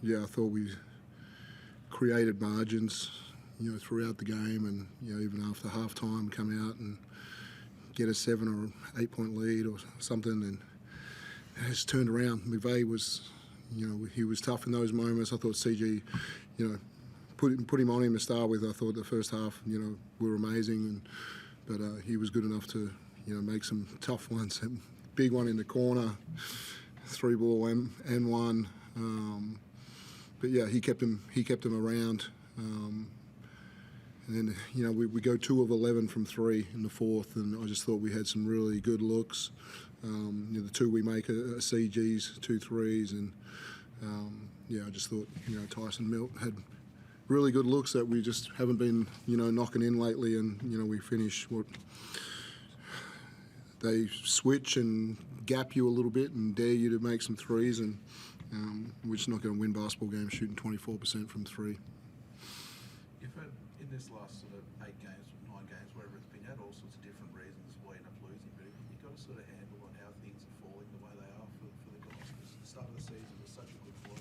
Yeah, I thought we created margins, throughout the game, and even after half time, come out and get a 7 or 8 point lead or something, and it's turned around. McVeigh was, he was tough in those moments. I thought CG, put him on him to start with. I thought the first half, we were amazing, but he was good enough to, make some tough ones. A big one in the corner, 3-ball and one. But yeah, he kept him around. And then, we go 2 of 11 from 3 in the fourth, and I just thought we had some really good looks. The 2 we make are CGs, 2 threes, and I just thought, Tyson Milt had really good looks that we just haven't been, knocking in lately, and, we finish they switch and gap you a little bit and dare you to make some threes, and we're just not going to win basketball games shooting 24% from 3. You've had, in this last sort of 8 games, 9 games, whatever it's been, had all sorts of different reasons why you end up losing, but you've got a sort of handle on how things are falling the way they are for the guys, because the start of the season was such a good flow.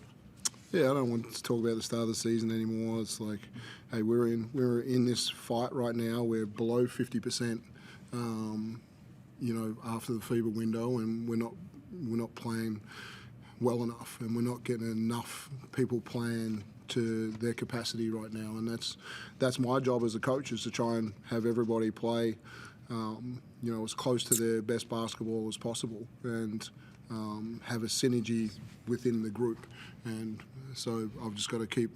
Yeah, I don't want to talk about the start of the season anymore. It's like, hey, we're in this fight right now. We're below 50%, after the FIBA window, and we're not playing well enough, and we're not getting enough people playing to their capacity right now. And that's my job as a coach, is to try and have everybody play, as close to their best basketball as possible, and have a synergy within the group. And so I've just got to keep,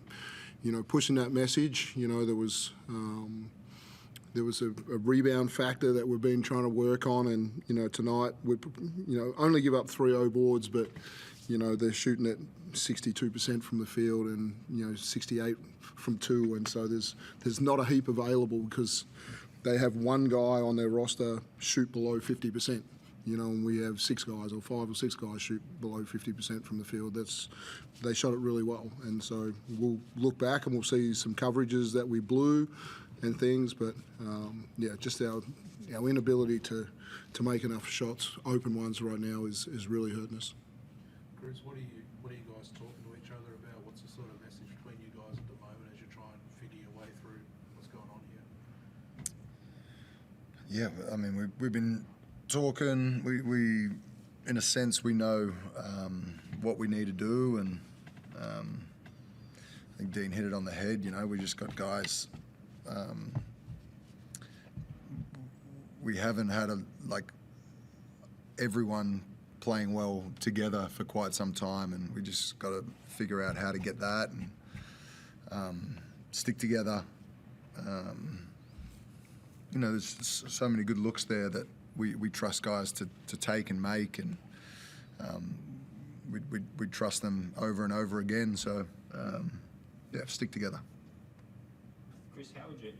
pushing that message. There was a rebound factor that we've been trying to work on, and tonight we only give up 3-0 boards, but they're shooting at 62% from the field, and 68 from 2, and so there's not a heap available because they have one guy on their roster shoot below 50%. And we have 6 guys, or 5 or 6 guys shoot below 50% from the field. They shot it really well, and so we'll look back and we'll see some coverages that we blew and things, but just our inability to make enough shots, open ones right now, is really hurting us. Chris, what are you guys talking to each other about? What's the sort of message between you guys at the moment as you try and figure your way through what's going on here? Yeah, I mean, we've been talking. We in a sense, we know what we need to do, and I think Dean hit it on the head. We just got guys. We haven't had everyone playing well together for quite some time, and we just got to figure out how to get that and stick together. There's so many good looks there that we trust guys to take and make, and we trust them over and over again. So stick together. Chris, how would you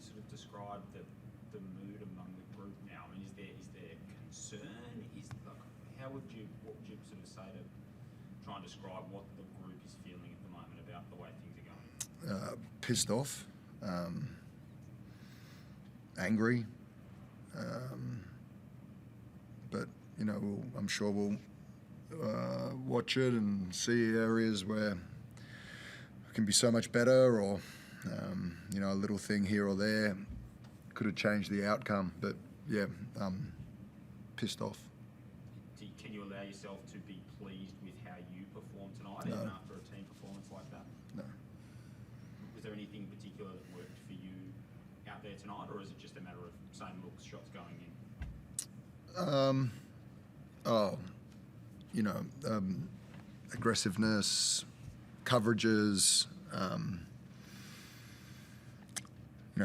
sort of describe the mood among the group now? I mean, is there concern? What would you sort of say to try and describe what the group is feeling at the moment about the way things are going? Pissed off, angry, but I'm sure we'll watch it and see areas where it can be so much better, or a little thing here or there could have changed the outcome. But pissed off. Can you allow yourself to be pleased with how you performed tonight, No. even after a team performance like that? No. Was there anything particular that worked for you out there tonight, or is it just a matter of same looks, shots going in? Aggressiveness, coverages.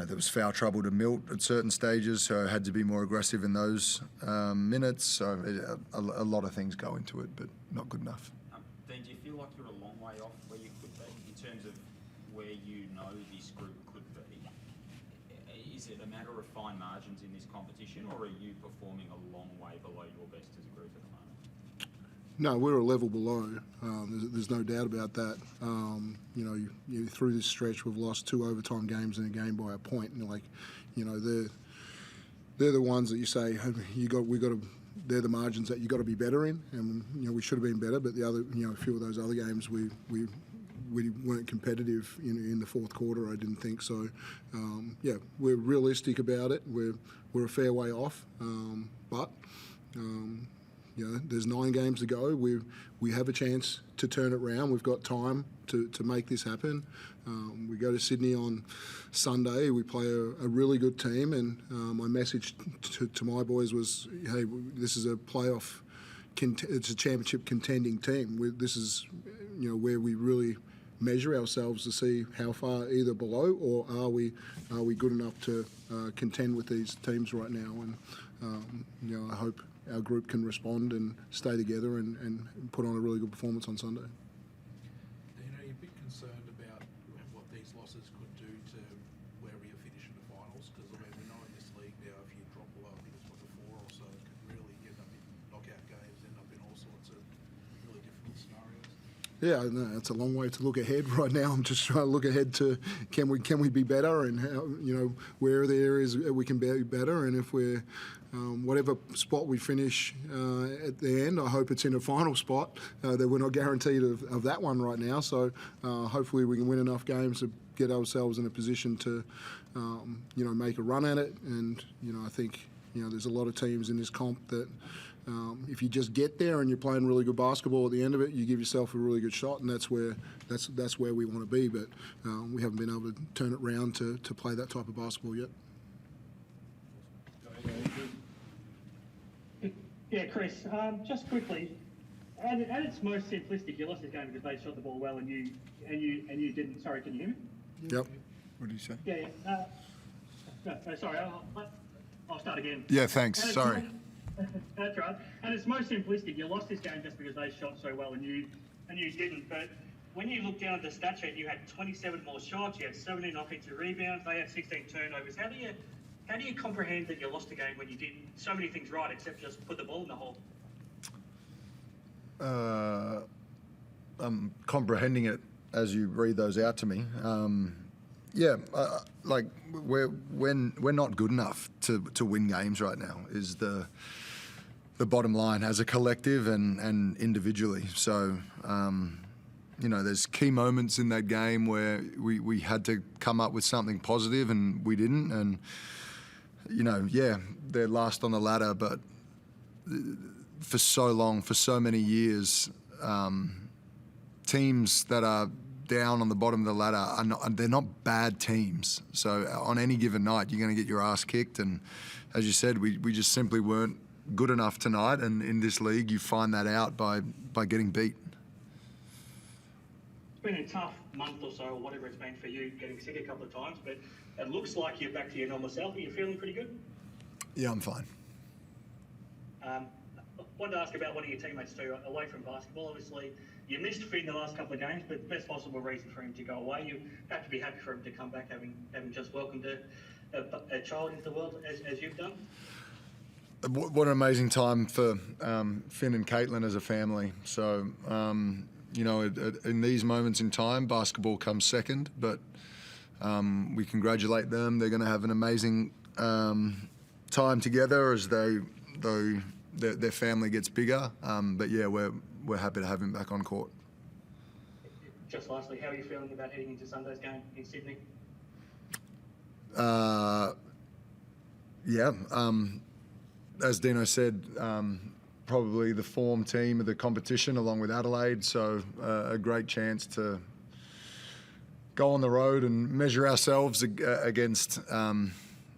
There was foul trouble to Milt at certain stages, so I had to be more aggressive in those minutes. So a lot of things go into it, but not good enough. Dean, do you feel like you're a long way off where you could be in terms of where this group could be? Is it a matter of fine margins in this competition, or are you performing a long way below your best as a group at the moment? No, we're a level below. There's no doubt about that. You through this stretch, we've lost 2 overtime games in a game by a point, and they're the ones that you say we got to they're the margins that you got to be better in, and we should have been better. But the other, a few of those other games we weren't competitive in the fourth quarter. I didn't think so. We're realistic about it. We're a fair way off, but there's 9 games to go. We have a chance to turn it around. We've got time to make this happen. We go to Sydney on Sunday. We play a really good team, and my message to my boys was, hey, this is a playoff. It's a championship contending team. This is where we really measure ourselves to see how far either below or are we good enough to contend with these teams right now. And I hope our group can respond and stay together and put on a really good performance on Sunday. Dino, are you a bit concerned about what these losses could do to where we finish in the finals? Because we know in this league now, if you drop below, I think it's the 4 or so, it could really end up in knockout games, end up in all sorts of really difficult scenarios. Yeah, no, it's a long way to look ahead right now. I'm just trying to look ahead to can we be better, and how, where are the areas we can be better, and if we're whatever spot we finish at the end, I hope it's in a final spot. That we're not guaranteed of that one right now. So hopefully we can win enough games to get ourselves in a position to make a run at it. And I think there's a lot of teams in this comp that. If you just get there and you're playing really good basketball at the end of it, you give yourself a really good shot, and that's where we want to be. But we haven't been able to turn it around to play that type of basketball yet. Yeah, Chris. Just quickly, at its most simplistic, you lost the game because they shot the ball well and you didn't. Sorry, can you hear me? Yep. What did you say? Yeah. No, sorry. I'll start again. Yeah, thanks. Sorry. That's right. And it's most simplistic. You lost this game just because they shot so well and you didn't. But when you look down at the stat sheet, you had 27 more shots. You had 17 offensive rebounds. They had 16 turnovers. How do you comprehend that you lost the game when you did so many things right except just put the ball in the hole? I'm comprehending it as you read those out to me. We're not good enough to win games right now. Is the bottom line as a collective and individually. So, there's key moments in that game where we had to come up with something positive and we didn't. And, they're last on the ladder, but for so long, for so many years, teams that are down on the bottom of the ladder they're not bad teams. So on any given night, you're going to get your ass kicked. And as you said, we just simply weren't good enough tonight, and in this league you find that out by getting beat. It's been a tough month or so, or whatever it's been for you, getting sick a couple of times, but it looks like you're back to your normal self. Are you feeling pretty good? Yeah, I'm fine. Wanted to ask about one of your teammates too, away from basketball. Obviously, you missed Finn the last couple of games, but best possible reason for him to go away. You have to be happy for him to come back, having just welcomed a child into the world as you've done. What an amazing time for Finn and Caitlin as a family. So, in these moments in time, basketball comes second, but we congratulate them. They're going to have an amazing time together as their family gets bigger. But yeah, we're happy to have him back on court. Just lastly, how are you feeling about heading into Sunday's game in Sydney? As Dino said, probably the form team of the competition along with Adelaide, so a great chance to go on the road and measure ourselves against an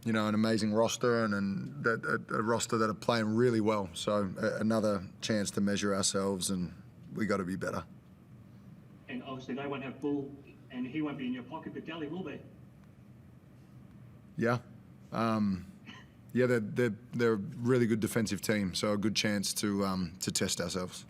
amazing roster and a roster that are playing really well. So another chance to measure ourselves, and we got to be better. And obviously they won't have Bull, and he won't be in your pocket, but Delhi will be. Yeah. They're a really good defensive team, so a good chance to test ourselves.